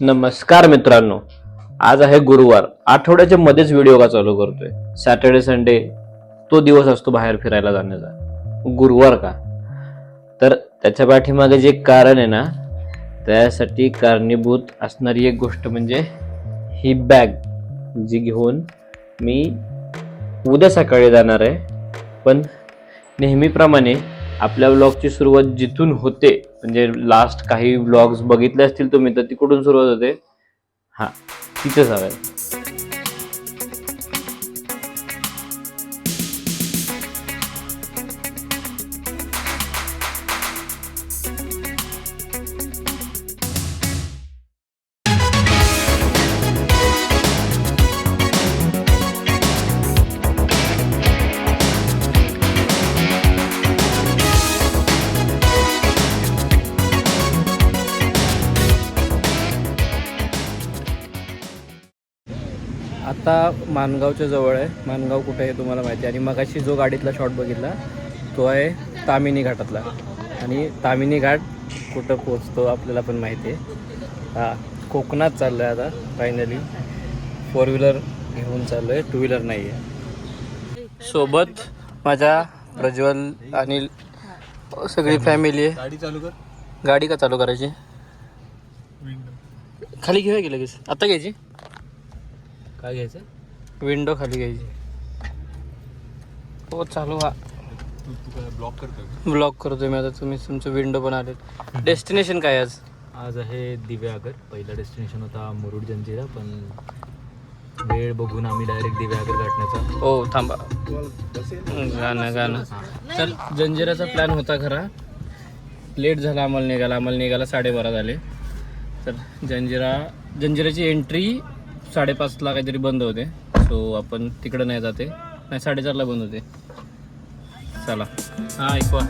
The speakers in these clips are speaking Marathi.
नमस्कार मित्रांनो, आज आहे गुरुवार. आठवड्याच्या मध्येच व्हिडिओ का चालू करतोय. सॅटर्डे संडे तो दिवस असतो बाहेर फिरायला जाण्याचा. गुरुवार का? तर त्याच्या पाठीमागे जे कारण आहे ना, त्यासाठी कारणीभूत असणारी एक गोष्ट म्हणजे ही बॅग, जी घेऊन मी उद्या सकाळी जाणार आहे. पण नेहमीप्रमाणे आपल्या व्लॉगची सुरुवात जिथून होते, म्हणजे लास्ट काही व्लॉग्स बघितले असतील तुम्ही, तर ती कुठून सुरुवात होते? हा, तिथेच हवंय. आता माणगावच्या जवळ आहे. माणगाव कुठे आहे तुम्हाला माहिती आहे. आणि मगाशी जो गाडीतला शॉट बघितला तो आहे तामिनी घाटातला. आणि तामिनी घाट कुठं पोचतो आपल्याला पण माहिती आहे. कोकणात चाललो आहे आता फायनली. 4 व्हीलर घेऊन चाललो आहे, 2 व्हीलर नाही आहे. सोबत माझ्या प्रज्वल आणि सगळी फॅमिली आहे. गाडी चालू कर. गाडी का चालू करायची? खाली घेऊया की लगेच? आता घ्यायची? काय घ्यायचं? विंडो खाली घ्यायची. हो चालू व्हा. तू ब्लॉक करतो? ब्लॉक करतोय मी आता. तुम्ही तुमचं विंडो पण आले. डेस्टिनेशन काय आज? आज आहे दिव्यागर. पहिला डेस्टिनेशन होता मुरुड जंजिरा, पण वेळ बघून आम्ही डायरेक्ट दिव्यागर गाठण्याचा. हो थांबा, गाणं. चल, जंजिराचा प्लॅन होता खरा. लेट झाला आम्हाला निघायला 12:30 झाले. तर जंजिराची एंट्री 5:30ला काहीतरी बंद होते. सो आपण तिकडं नाही जाते. नाही, 4:30ला बंद होते. चला. हां, ऐकवा.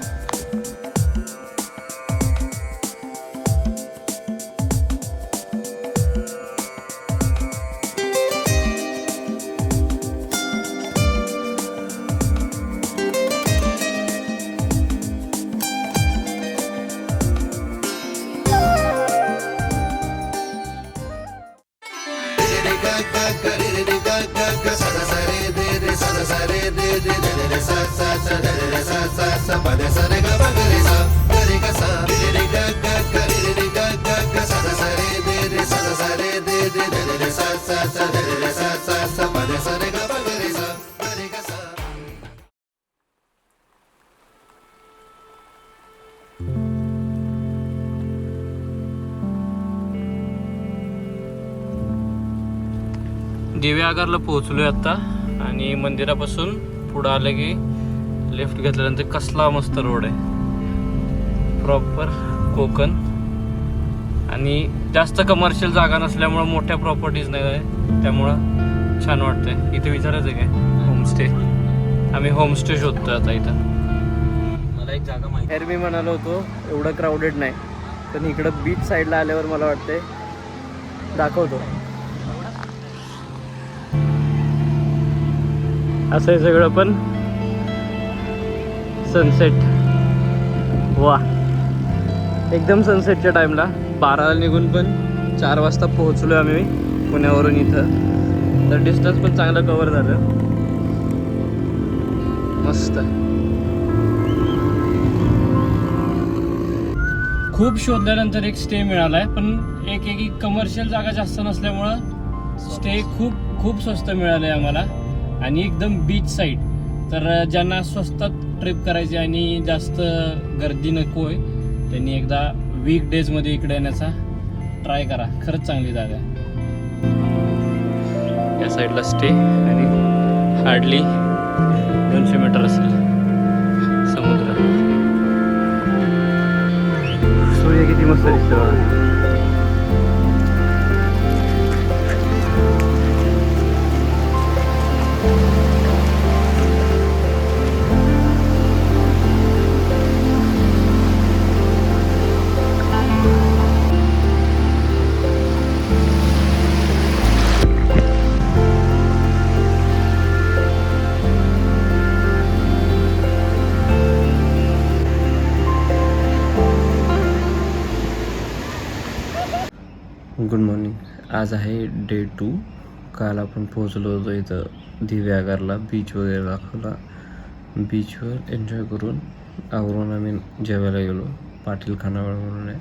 दिव्यागरला पोहोचलोय आता. आणि मंदिरापासून पुढं आलं की लेफ्ट घेतल्यानंतर कसला मस्त रोड आहे. प्रॉपर कोकण. आणि जास्त कमर्शियल जागा नसल्यामुळं मोठ्या प्रॉपर्टीज नाही आहे, त्यामुळं छान वाटतंय. इथे विचारायचं आहे काय? होमस्टे. आम्ही होमस्टे शोधतोय आता इथं. मला एक जागा माहिती. एर मी म्हणालो होतो एवढं क्राऊडेड नाही, पण इकडं बीच साईडला आल्यावर मला वाटतंय दाखवतो. असं आहे सगळं, पण सनसेट. वा, एकदम सनसेटच्या टाईमला. 12ला निघून पण 4 वाजता पोहोचलो आम्ही पुण्यावरून इथं. तर डिस्टन्स पण चांगलं कव्हर झालं. मस्त. खूप शोधल्यानंतर एक स्टे मिळाला आहे, पण एक कमर्शियल जागा जास्त नसल्यामुळं स्टे खूप स्वस्त मिळालं आहे आम्हाला. आणि एकदम बीच साईड. तर ज्यांना स्वस्तात ट्रिप करायची आणि जास्त गर्दी नको आहे, त्यांनी एकदा वीकडेजमध्ये इकडे येण्याचा ट्राय करा. खरंच चांगली जागा आहे. या साईडला स्टे. आणि हार्डली 200 मीटर असेल समुद्र. सूर्य किती मस्त दिसतो. मॉर्निंग. आज आहे डे 2. काल आपण पोहोचलो होतो इथं दिव्यागरला. बीच वगैरे दाखवला. बीचवर एन्जॉय करून आवरून आम्ही जेवायला गेलो. पाटील खानावळ म्हणून आहे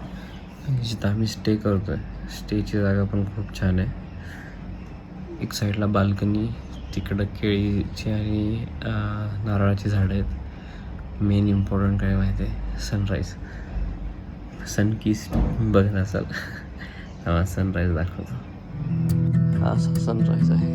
आणि जिथं आम्ही स्टे करतो आहे. स्टेची जागा पण खूप छान आहे. एक साईडला बाल्कनी, तिकडं केळीची आणि नारळाची झाडं आहेत. मेन इम्पॉर्टंट काय माहिती आहे, सनराईज. सनकिस्ट बघणार असाल हा सनराईज दाखवतो. हा असा सनराईज आहे.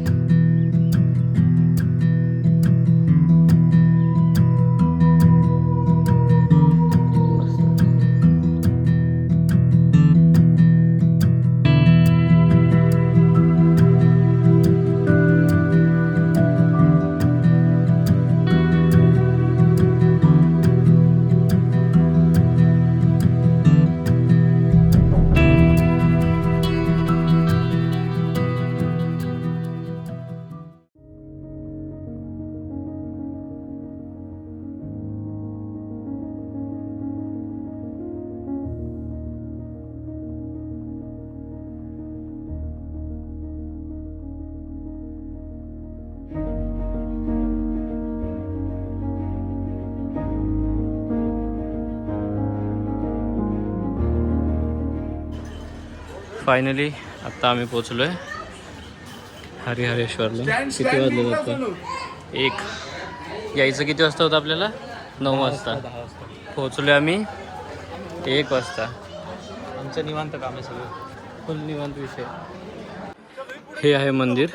फायनली आत्ता आम्ही पोचलो आहे हरिहरेश्वरला. किती वाजले होतं? 1. यायचं किती वाजता होतं आपल्याला? 9 वाजता. पोचलो आम्ही 1 वाजता. आमचं निवांत काम आहे सगळं, फुल निवांत विषय. हे आहे मंदिर.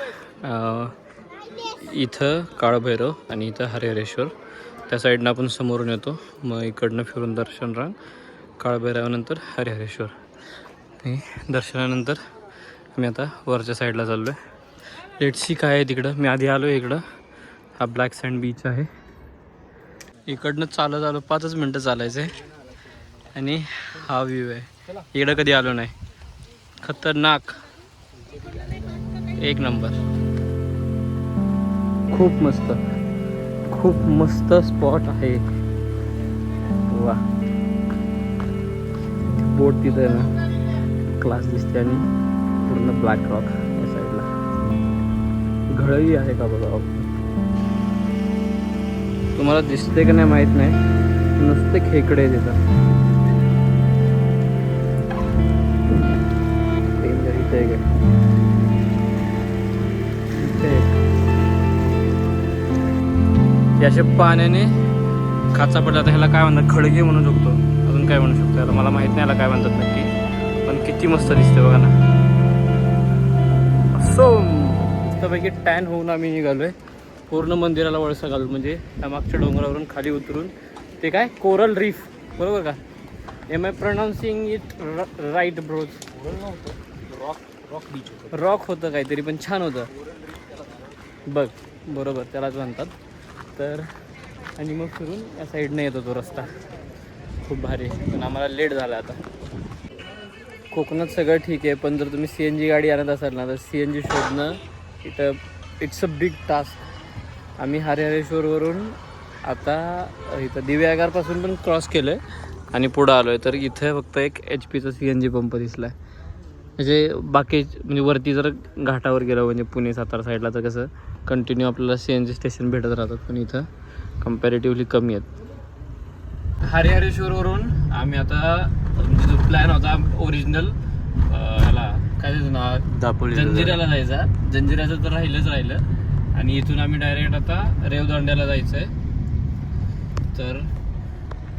इथं काळभैरव आणि इथं हरिहरेश्वर. त्या साईडनं आपण समोरून येतो, मग इकडनं फिरून दर्शन रांग, काळभैरवानंतर हरिहरेश्वर. दर्शनानंतर मी आता वरच्या साईडला चाललो आहे. लेट्स सी काय आहे तिकडं. मी आधी आलो आहे इकडं. हा ब्लॅक सँड बीच आहे. इकडनं चालत आलो, 5च मिनटं चालायचं आहे आणि हा व्ह्यू आहे. इकडं कधी आलो नाही. खतरनाक, 1 नंबर. खूप मस्त, खूप मस्त स्पॉट आहे. वा, बोट तिथं आहे ना, क्लास दिसते आणि पूर्ण ब्लॅक रॉक या साईडला. घळही आहे का बघा. तुम्हाला दिसते का नाही माहीत नाही, नुसते खेकडे तिथं. इथे एक याच्या पाण्याने खाचा पडला. तर ह्याला काय म्हणतात? खडगे म्हणू शकतो, अजून काय म्हणू शकतो याला मला माहीत नाही, याला काय म्हणतात नक्की. पण किती मस्त दिसते बघा ना. असो मस्तपैकी टॅन होऊन आम्ही निघालोय. पूर्ण मंदिराला वळसा घालून, म्हणजे त्या मागच्या डोंगरावरून खाली उतरून. ते काय कोरल रीफ, बरोबर का? Am I pronouncing it right bros? Rock beach होतं. रॉक होतं काहीतरी, पण छान होतं बघ. बरोबर त्यालाच म्हणतात. तर आणि मग फिरून या साईडने येतो तो रस्ता. खूप भारी, पण आम्हाला लेट झाला आता. कोकणात सगळं ठीक आहे, पण जर तुम्ही CNG गाडी आणत असाल ना, तर CNG शोधणं इथं इट्स अ बिग टास्क. आम्ही हरिहरेश्वरवरून आता इथं दिव्यागारपासून पण क्रॉस केलं आहे आणि पुढं आलो आहे. तर इथं फक्त एक HPचा CNG पंप दिसला आहे. म्हणजे बाकी म्हणजे वरती जर घाटावर गेलं, म्हणजे पुणे सातारा साईडला, तर कसं कंटिन्यू आपल्याला CNG स्टेशन भेटत राहतात, पण इथं कम्पॅरेटिव्हली कमी आहेत. हरिहरेश्वरवरून आम्ही आता, म्हणजे जो प्लॅन होता ओरिजिनल ह्याला काय त्याचं नाव, जंजिऱ्याला जायचा. जंजिऱ्याचं तर राहिलं आणि इथून आम्ही डायरेक्ट आता रेवदंड्याला जायचं आहे. तर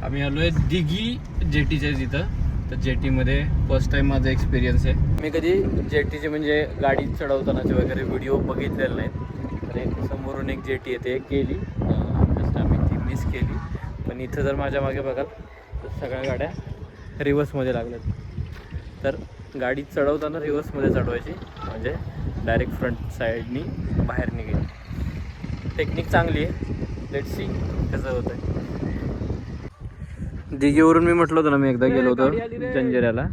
आम्ही आलो आहे दिघी जेटीच्या तिथं. तर जेटीमध्ये फर्स्ट टाईम माझा एक्सपिरियन्स आहे. मी कधी जेटीचे म्हणजे गाडी चढवतानाचे वगैरे व्हिडिओ बघितलेले नाहीत. तर एक समोरून एक जेटी येते केली, जस्ट आम्ही ती मिस केली. पण इथं जर माझ्या मागे बघाल तर सगळ्या गाड्या रिव्हर्समध्ये लागल्यात. तर गाडी चढवताना रिव्हर्समध्ये चढवायची, म्हणजे डायरेक्ट फ्रंट साईडनी बाहेर निघेल. टेक्निक चांगली आहे. लेट्स सी कसं होतं आहे. दिघीवरून मी म्हटलं होतं ना, मी एकदा गेलो होतो जंजिऱ्याला.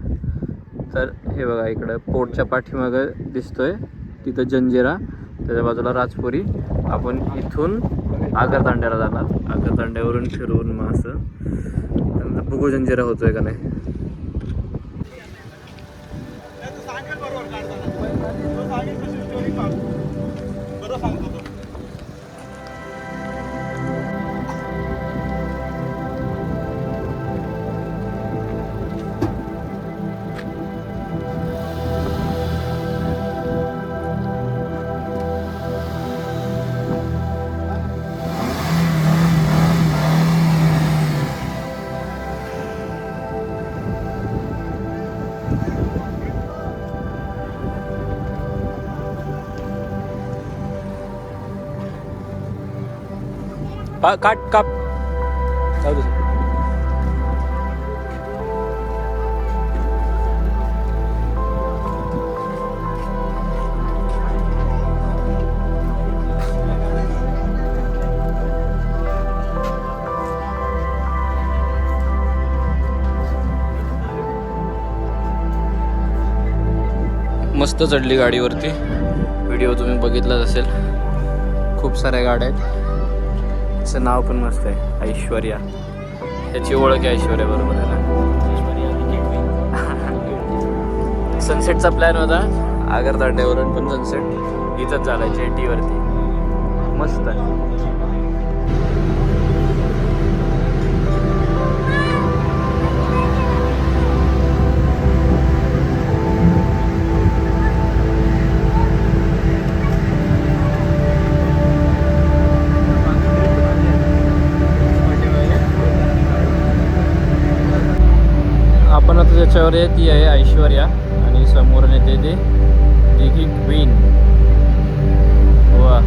तर हे बघा, इकडं पोर्टच्या पाठीमागं दिसतोय तिथं जंजिरा, त्याच्या बाजूला राजपुरी. आपण इथून आगरतांड्याला जाणार. आगरतांड्यावरून फिरून मग असं त्यानंतर बघू जंजिरा होतोय का नाही. काट काप जाऊ दे. मस्त चढली गाडीवरती. व्हिडिओ तुम्ही बघितलाच असेल. खूप साऱ्या गाड्या आहेत. त्याचं नाव पण मस्त आहे, ऐश्वर्या. ह्याची ओळख आहे ऐश्वर्या बरोबर आहे ना. सनसेटचा प्लॅन होता आगरतांड्यावरून, पण सनसेट इथंच झाला जेटीवरती. मस्त आहे. आपण आता त्याच्यावर आहे, ती आहे ऐश्वर्या आणि समोर येते ते दिघी क्वीन. वा,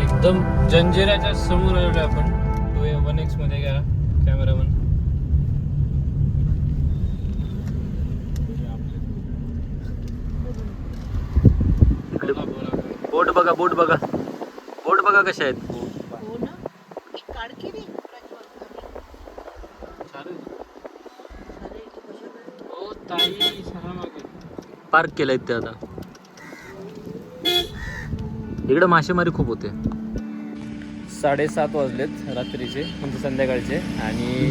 एकदम जंजिराच्या समोर आलो आपण. 1x मध्ये घ्या कॅमेरामन. बोट बघा, बोट बघा, बोट बघा कशा आहेत. पार्क केलंय ते आता. इकडं मासेमारी खूप होते. 7:30 वाजलेत रात्रीचे, म्हणजे संध्याकाळचे. आणि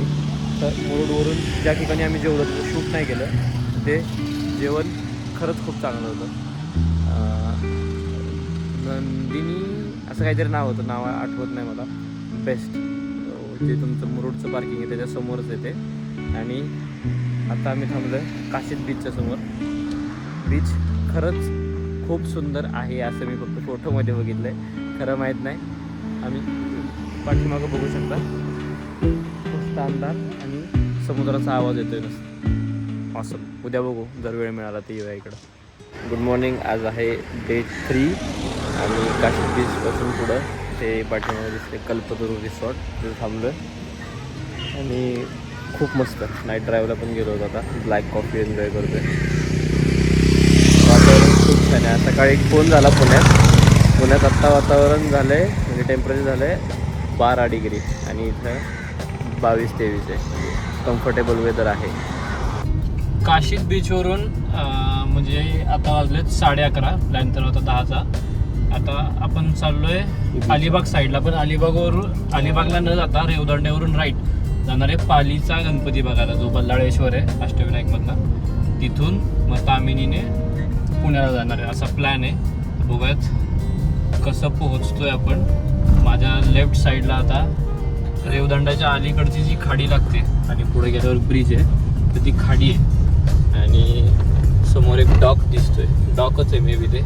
मुरुडवरून ज्या ठिकाणी आम्ही जेवलो होतो, शूट नाही केलं, ते जेवण खरंच खूप चांगलं होतं. नंदिनी असं काहीतरी नाव होतं, नाव आठवत नाही मला. बेस्ट, जे तुमचं मुरुडचं पार्किंग आहे त्याच्यासमोरच येते. आणि आता आम्ही थांबलो आहे काशीद बीचच्या समोर. बीच खरंच खूप सुंदर आहे असं मी फक्त फोटोमध्ये बघितलं आहे, खरं माहीत नाही. आम्ही पाठीमागं बघू शकता, मस्त अंधार आणि समुद्राचा आवाज येतोय नुसतं. ऑसम. उद्या बघू, जर वेळ मिळाला तर येऊया इकडं. Good morning. आज आहे डे 3 आणि काशीद बीचपासून पुढं ते पाठीमागं दिसते कल्पतरू रिसॉर्ट, तिथे थांबलो आहे. आणि खूप मस्त नाईट ड्राईव्हला पण गेलो होतो. आता ब्लॅक कॉफी एन्जॉय करतो आहे. वातावरण खूप छान आहे. सकाळी एक फोन झाला पुण्यात आत्ता वातावरण झालं आहे, म्हणजे टेम्परेचर झालं आहे 12 डिग्री आणि इथं 22-23 आहे. कम्फर्टेबल वेदर आहे. काशीद बीचवरून म्हणजे आता वाजलेत 11:30. प्लॅन तर होता 10चा. आता आपण चाललो आहे अलिबाग साईडला, पण अलिबागला न जाता रेवदंड्यावरून राईट जाणार आहे पालीचा गणपती बघायला, जो बल्लाळेश्वर आहे अष्टविनायकमधला. तिथून मग तामिनीने पुण्याला जाणार आहे, असा प्लॅन आहे. बघूयात कसं पोहोचतोय आपण. माझ्या लेफ्ट साईडला आता रेवदंड्याच्या अलीकडची जी खाडी लागते आणि पुढे गेल्यावर ब्रिज आहे, तर ती खाडी आहे. आणि समोर एक डॉक दिसतोय, डॉकच आहे मे बी ते.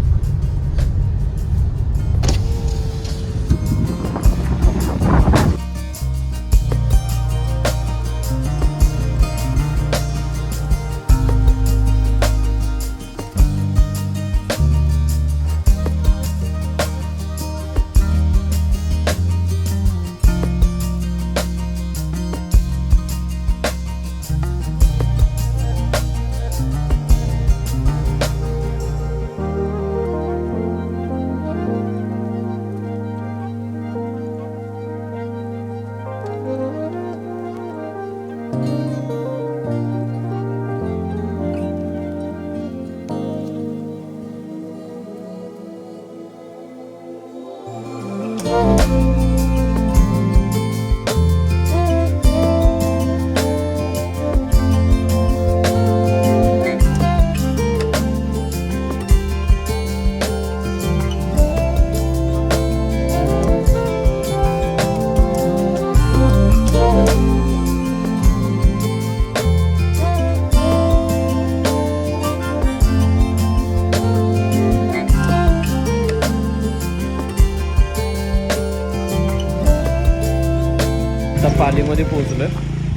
पालीमध्ये पोहोचलो.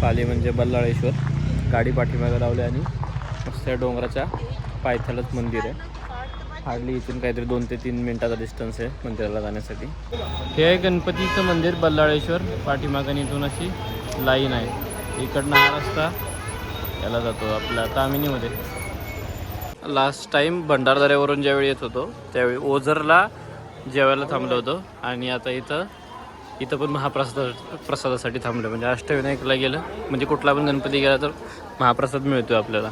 पाली म्हणजे बल्लाळेश्वर. गाडी पाठीमागे लावली आणि मस्त डोंगराच्या पायथ्यालाच मंदिर आहे. हार्डली इथून काहीतरी 2 ते 3 मिनटाचा डिस्टन्स आहे मंदिराला जाण्यासाठी. हे आहे गणपतीचं मंदिर बल्लाळेश्वर. पाठीमागून इथून अशी लाईन आहे. इकडनं हा रस्ता याला जातो आपल्या तामिनीमध्ये. लास्ट टाईम भंडारदऱ्यावरून ज्यावेळी येत होतो त्यावेळी ओझरला जेवायला थांबलो होतो आणि आता इथं पण प्रसादासाठी थांबलो. म्हणजे अष्टविनायकला गेलं म्हणजे कुठला पण गणपती गेला तर महाप्रसाद मिळतो आपल्याला.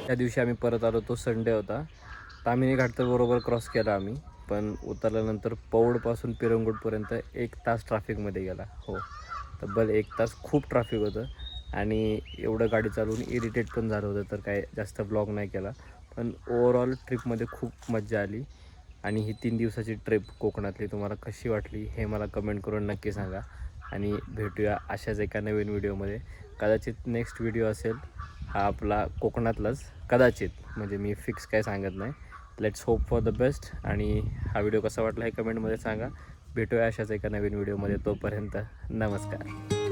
त्या दिवशी आम्ही परत आलो, तो संडे होता. तामिनी घाट तर बरोबर क्रॉस केला आम्ही, पण उतरल्यानंतर पौडपासून पिरंगुटपर्यंत 1 तास ट्रॅफिकमध्ये गेला. हो, तब्बल 1 तास खूप ट्रॅफिक होतं आणि एवढं गाडी चालवून इरिटेट पण झालं होतं. तर काय जास्त ब्लॉग नाही केला, पण ओव्हरऑल ट्रिपमध्ये खूप मजा आली. आणि ही 3 दिवसाची ट्रिप कोकणातली तुम्हाला कशी वाटली हे मला कमेंट करून नक्की सांगा. आणि भेटूया अशाच एका नवीन व्हिडिओमध्ये. कदाचित नेक्स्ट व्हिडिओ असेल हा आपला कोकणातलाच, कदाचित, म्हणजे मी फिक्स काय सांगत नाही. Let's hope for the best. आणि हा व्हिडिओ कसा वाटला हे कमेंटमध्ये सांगा. भेटूया अशाच एका नवीन व्हिडिओमध्ये. तोपर्यंत नमस्कार.